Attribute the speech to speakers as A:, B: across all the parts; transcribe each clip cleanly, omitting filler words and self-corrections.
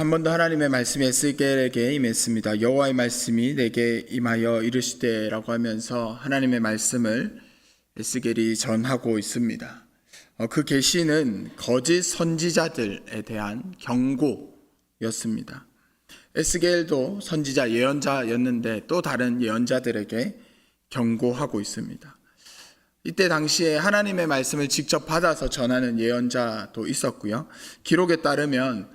A: 한 번 더 하나님의 말씀이 에스겔에게 임했습니다. 여호와의 말씀이 내게 임하여 이르시되라고 하면서 하나님의 말씀을 에스겔이 전하고 있습니다. 그 계시는 거짓 선지자들에 대한 경고였습니다. 에스겔도 선지자 예언자였는데 또 다른 예언자들에게 경고하고 있습니다. 이때 당시에 하나님의 말씀을 직접 받아서 전하는 예언자도 있었고요. 기록에 따르면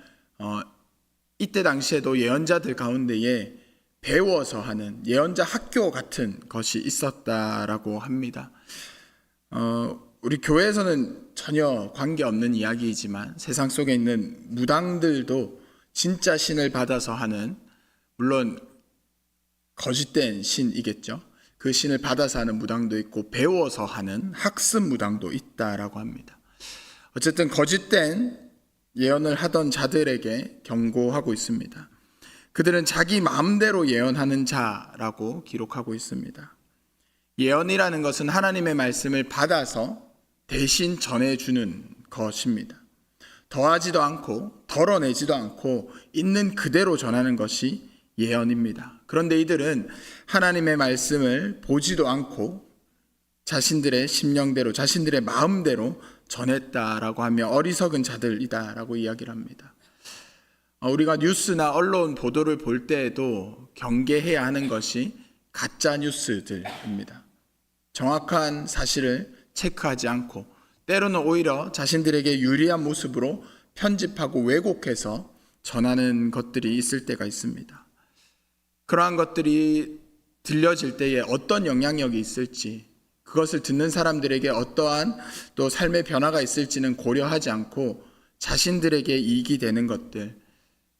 A: 이때 당시에도 예언자들 가운데에 배워서 하는 예언자 학교 같은 것이 있었다라고 합니다. 우리 교회에서는 전혀 관계없는 이야기이지만 세상 속에 있는 무당들도 진짜 신을 받아서 하는, 물론 거짓된 신이겠죠. 그 신을 받아서 하는 무당도 있고 배워서 하는 학습 무당도 있다라고 합니다. 어쨌든 거짓된 예언을 하던 자들에게 경고하고 있습니다. 그들은 자기 마음대로 예언하는 자라고 기록하고 있습니다. 예언이라는 것은 하나님의 말씀을 받아서 대신 전해주는 것입니다. 더하지도 않고 덜어내지도 않고 있는 그대로 전하는 것이 예언입니다. 그런데 이들은 하나님의 말씀을 보지도 않고 자신들의 심령대로, 자신들의 마음대로 전했다라고 하며 어리석은 자들이다라고 이야기를 합니다. 우리가 뉴스나 언론 보도를 볼 때에도 경계해야 하는 것이 가짜 뉴스들입니다. 정확한 사실을 체크하지 않고 때로는 오히려 자신들에게 유리한 모습으로 편집하고 왜곡해서 전하는 것들이 있을 때가 있습니다. 그러한 것들이 들려질 때에 어떤 영향력이 있을지, 그것을 듣는 사람들에게 어떠한 또 삶의 변화가 있을지는 고려하지 않고 자신들에게 이익이 되는 것들,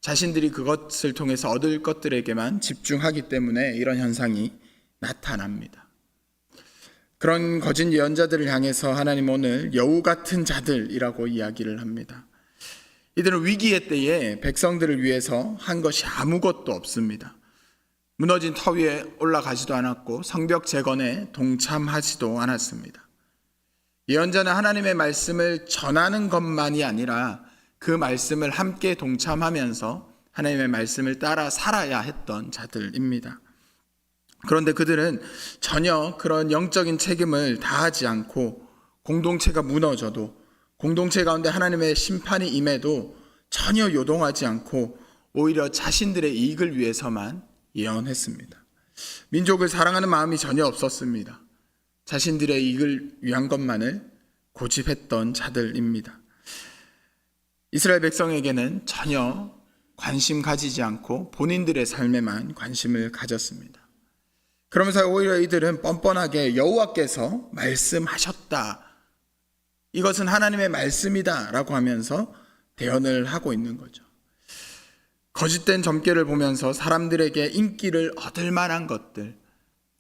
A: 자신들이 그것을 통해서 얻을 것들에게만 집중하기 때문에 이런 현상이 나타납니다. 그런 거짓 예언자들을 향해서 하나님 오늘 여우 같은 자들이라고 이야기를 합니다. 이들은 위기의 때에 백성들을 위해서 한 것이 아무것도 없습니다. 무너진 터 위에 올라가지도 않았고 성벽 재건에 동참하지도 않았습니다. 예언자는 하나님의 말씀을 전하는 것만이 아니라 그 말씀을 함께 동참하면서 하나님의 말씀을 따라 살아야 했던 자들입니다. 그런데 그들은 전혀 그런 영적인 책임을 다하지 않고 공동체가 무너져도, 공동체 가운데 하나님의 심판이 임해도 전혀 요동하지 않고 오히려 자신들의 이익을 위해서만 예언했습니다. 민족을 사랑하는 마음이 전혀 없었습니다. 자신들의 이익을 위한 것만을 고집했던 자들입니다. 이스라엘 백성에게는 전혀 관심 가지지 않고 본인들의 삶에만 관심을 가졌습니다. 그러면서 오히려 이들은 뻔뻔하게 여호와께서 말씀하셨다, 이것은 하나님의 말씀이다 라고 하면서 대언을 하고 있는 거죠. 거짓된 점괘를 보면서 사람들에게 인기를 얻을 만한 것들,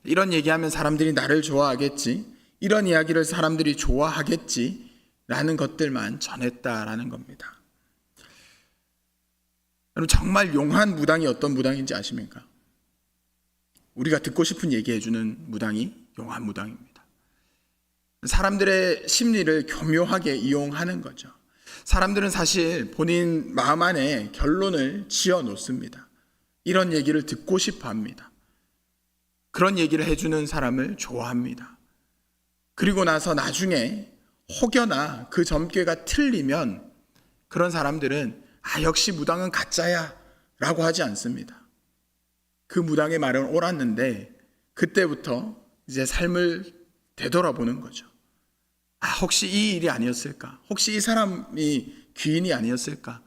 A: 이런 얘기하면 사람들이 나를 좋아하겠지, 이런 이야기를 사람들이 좋아하겠지 라는 것들만 전했다라는 겁니다. 여러분, 정말 용한 무당이 어떤 무당인지 아십니까? 우리가 듣고 싶은 얘기해주는 무당이 용한 무당입니다. 사람들의 심리를 교묘하게 이용하는 거죠. 사람들은 사실 본인 마음 안에 결론을 지어 놓습니다. 이런 얘기를 듣고 싶어 합니다. 그런 얘기를 해주는 사람을 좋아합니다. 그리고 나서 나중에 혹여나 그 점괘가 틀리면 그런 사람들은 역시 무당은 가짜야 라고 하지 않습니다. 그 무당의 말은 옳았는데 그때부터 이제 삶을 되돌아보는 거죠. 혹시 이 일이 아니었을까? 혹시 이 사람이 귀인이 아니었을까?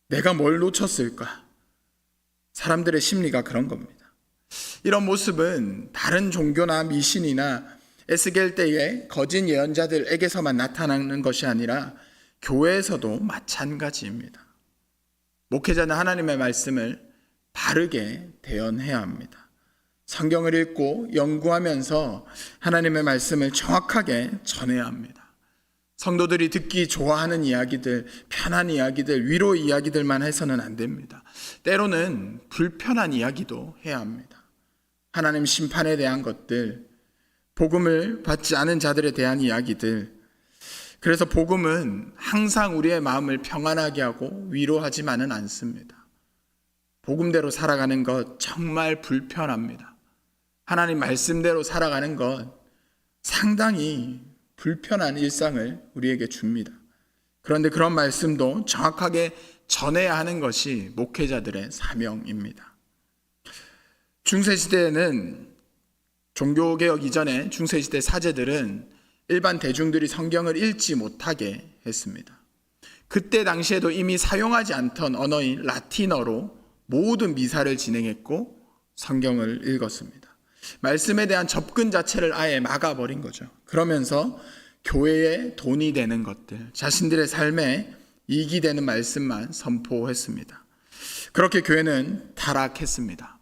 A: 내가 뭘 놓쳤을까? 사람들의 심리가 그런 겁니다. 이런 모습은 다른 종교나 미신이나 에스겔 때의 거짓 예언자들에게서만 나타나는 것이 아니라 교회에서도 마찬가지입니다. 목회자는 하나님의 말씀을 바르게 대언해야 합니다. 성경을 읽고 연구하면서 하나님의 말씀을 정확하게 전해야 합니다. 성도들이 듣기 좋아하는 이야기들, 편한 이야기들, 위로 이야기들만 해서는 안 됩니다. 때로는 불편한 이야기도 해야 합니다. 하나님 심판에 대한 것들, 복음을 받지 않은 자들에 대한 이야기들, 그래서 복음은 항상 우리의 마음을 평안하게 하고 위로하지만은 않습니다. 복음대로 살아가는 것 정말 불편합니다. 하나님 말씀대로 살아가는 것 상당히 불편한 일상을 우리에게 줍니다. 그런데 그런 말씀도 정확하게 전해야 하는 것이 목회자들의 사명입니다. 중세시대에는 종교개혁 이전에 중세시대 사제들은 일반 대중들이 성경을 읽지 못하게 했습니다. 그때 당시에도 이미 사용하지 않던 언어인 라틴어로 모든 미사를 진행했고 성경을 읽었습니다. 말씀에 대한 접근 자체를 아예 막아버린 거죠. 그러면서 교회에 돈이 되는 것들, 자신들의 삶에 이익이 되는 말씀만 선포했습니다. 그렇게 교회는 타락했습니다.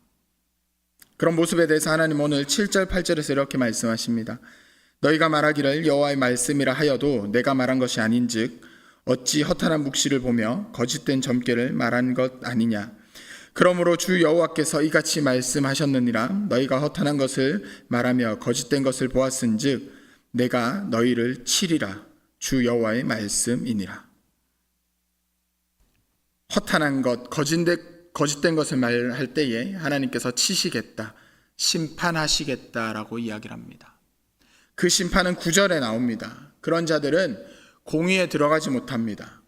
A: 그런 모습에 대해서 하나님 오늘 7절 8절에서 이렇게 말씀하십니다. 너희가 말하기를 여호와의 말씀이라 하여도 내가 말한 것이 아닌즉 어찌 허탄한 묵시를 보며 거짓된 점괘를 말한 것 아니냐. 그러므로 주 여호와께서 이같이 말씀하셨느니라. 너희가 허탄한 것을 말하며 거짓된 것을 보았은즉 내가 너희를 치리라. 주 여호와의 말씀이니라. 허탄한 것, 거짓된 것을 말할 때에 하나님께서 치시겠다, 심판하시겠다라고 이야기를 합니다. 그 심판은 9절에 나옵니다. 그런 자들은 공의에 들어가지 못합니다.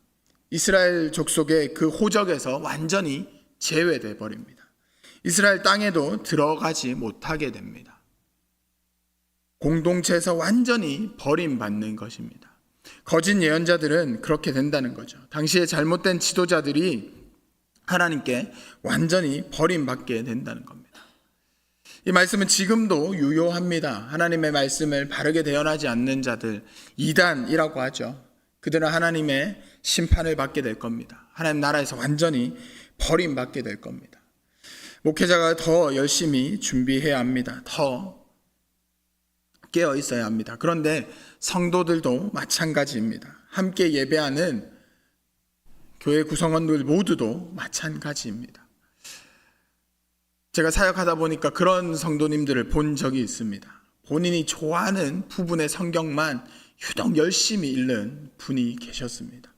A: 이스라엘 족속의 그 호적에서 완전히 제외돼 버립니다. 이스라엘 땅에도 들어가지 못하게 됩니다. 공동체에서 완전히 버림받는 것입니다. 거짓 예언자들은 그렇게 된다는 거죠. 당시에 잘못된 지도자들이 하나님께 완전히 버림받게 된다는 겁니다. 이 말씀은 지금도 유효합니다. 하나님의 말씀을 바르게 대언하지 않는 자들, 이단이라고 하죠. 그들은 하나님의 심판을 받게 될 겁니다. 하나님 나라에서 완전히 버림받게 될 겁니다. 목회자가 더 열심히 준비해야 합니다. 더 깨어 있어야 합니다. 그런데 성도들도 마찬가지입니다. 함께 예배하는 교회 구성원들 모두도 마찬가지입니다. 제가 사역하다 보니까 그런 성도님들을 본 적이 있습니다. 본인이 좋아하는 부분의 성경만 유독 열심히 읽는 분이 계셨습니다.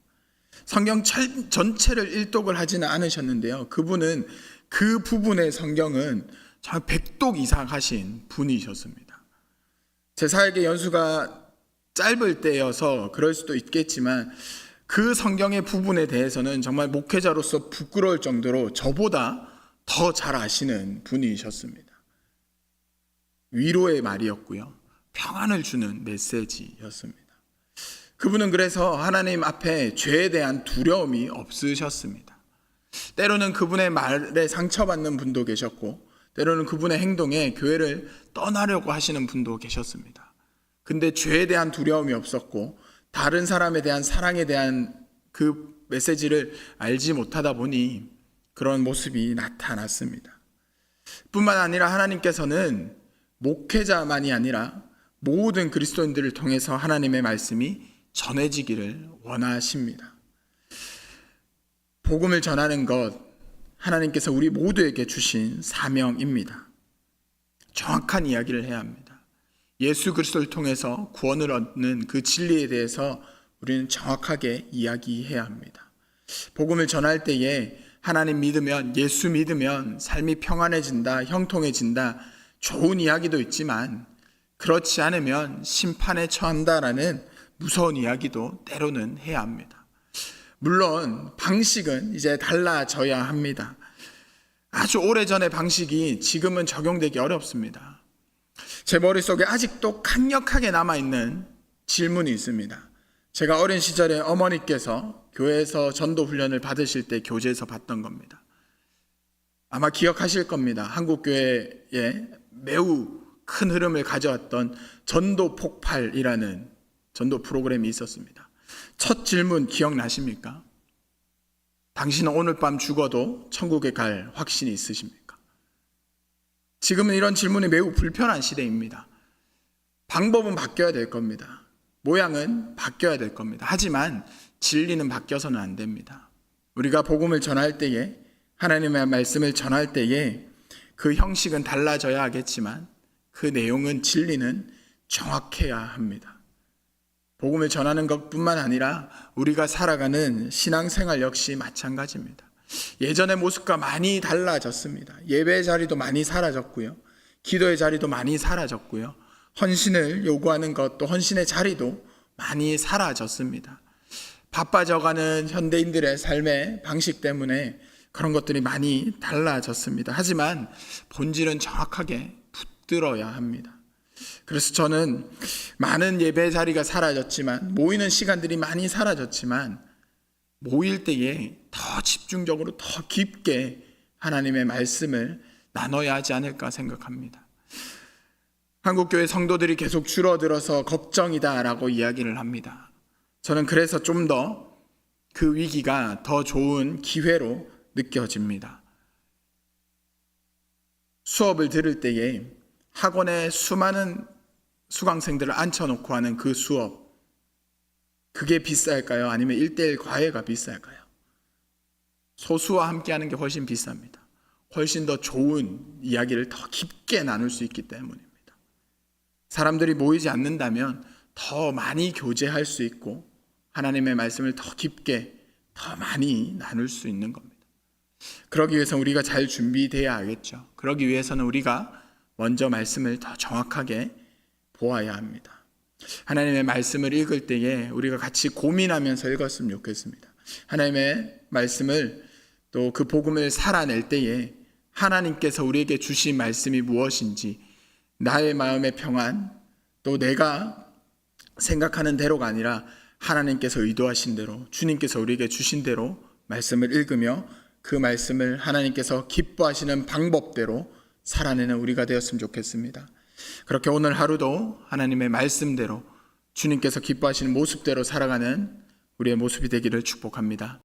A: 성경 전체를 일독을 하지는 않으셨는데요. 그분은 그 부분의 성경은 정 100독 이상 하신 분이셨습니다. 제 사역의 연수가 짧을 때여서 그럴 수도 있겠지만 그 성경의 부분에 대해서는 정말 목회자로서 부끄러울 정도로 저보다 더 잘 아시는 분이셨습니다. 위로의 말이었고요. 평안을 주는 메시지였습니다. 그분은 그래서 하나님 앞에 죄에 대한 두려움이 없으셨습니다. 때로는 그분의 말에 상처받는 분도 계셨고 때로는 그분의 행동에 교회를 떠나려고 하시는 분도 계셨습니다. 근데 죄에 대한 두려움이 없었고 다른 사람에 대한 사랑에 대한 그 메시지를 알지 못하다 보니 그런 모습이 나타났습니다. 뿐만 아니라 하나님께서는 목회자만이 아니라 모든 그리스도인들을 통해서 하나님의 말씀이 전해지기를 원하십니다. 복음을 전하는 것, 하나님께서 우리 모두에게 주신 사명입니다. 정확한 이야기를 해야 합니다. 예수 그리스도를 통해서 구원을 얻는 그 진리에 대해서 우리는 정확하게 이야기해야 합니다. 복음을 전할 때에 하나님 믿으면, 예수 믿으면 삶이 평안해진다, 형통해진다, 좋은 이야기도 있지만 그렇지 않으면 심판에 처한다라는 무서운 이야기도 때로는 해야 합니다. 물론 방식은 이제 달라져야 합니다. 아주 오래전의 방식이 지금은 적용되기 어렵습니다. 제 머릿속에 아직도 강력하게 남아있는 질문이 있습니다. 제가 어린 시절에 어머니께서 교회에서 전도 훈련을 받으실 때 교재에서 봤던 겁니다. 아마 기억하실 겁니다. 한국교회에 매우 큰 흐름을 가져왔던 전도 폭발이라는 전도 프로그램이 있었습니다. 첫 질문 기억나십니까? 당신은 오늘 밤 죽어도 천국에 갈 확신이 있으십니까? 지금은 이런 질문이 매우 불편한 시대입니다. 방법은 바뀌어야 될 겁니다. 모양은 바뀌어야 될 겁니다. 하지만 진리는 바뀌어서는 안 됩니다. 우리가 복음을 전할 때에, 하나님의 말씀을 전할 때에 그 형식은 달라져야 하겠지만 그 내용은, 진리는 정확해야 합니다. 복음을 전하는 것뿐만 아니라 우리가 살아가는 신앙생활 역시 마찬가지입니다. 예전의 모습과 많이 달라졌습니다. 예배 자리도 많이 사라졌고요. 기도의 자리도 많이 사라졌고요. 헌신을 요구하는 것, 또 헌신의 자리도 많이 사라졌습니다. 바빠져가는 현대인들의 삶의 방식 때문에 그런 것들이 많이 달라졌습니다. 하지만 본질은 정확하게 붙들어야 합니다. 그래서 저는 많은 예배 자리가 사라졌지만, 모이는 시간들이 많이 사라졌지만, 모일 때에 더 집중적으로 더 깊게 하나님의 말씀을 나눠야 하지 않을까 생각합니다. 한국교회 성도들이 계속 줄어들어서 걱정이다라고 이야기를 합니다. 저는 그래서 좀 더 그 위기가 더 좋은 기회로 느껴집니다. 수업을 들을 때에 학원에 수많은 수강생들을 앉혀놓고 하는 그 수업, 그게 비쌀까요? 아니면 1:1 과외가 비쌀까요? 소수와 함께 하는 게 훨씬 비쌉니다. 훨씬 더 좋은 이야기를 더 깊게 나눌 수 있기 때문입니다. 사람들이 모이지 않는다면 더 많이 교제할 수 있고 하나님의 말씀을 더 깊게, 더 많이 나눌 수 있는 겁니다. 그러기 위해서 우리가 잘 준비되어야 하겠죠. 그러기 위해서는 우리가 먼저 말씀을 더 정확하게 보아야 합니다. 하나님의 말씀을 읽을 때에 우리가 같이 고민하면서 읽었으면 좋겠습니다. 하나님의 말씀을, 또 그 복음을 살아낼 때에 하나님께서 우리에게 주신 말씀이 무엇인지, 나의 마음의 평안, 또 내가 생각하는 대로가 아니라 하나님께서 의도하신 대로, 주님께서 우리에게 주신 대로 말씀을 읽으며 그 말씀을 하나님께서 기뻐하시는 방법대로 살아내는 우리가 되었으면 좋겠습니다. 그렇게 오늘 하루도 하나님의 말씀대로, 주님께서 기뻐하시는 모습대로 살아가는 우리의 모습이 되기를 축복합니다.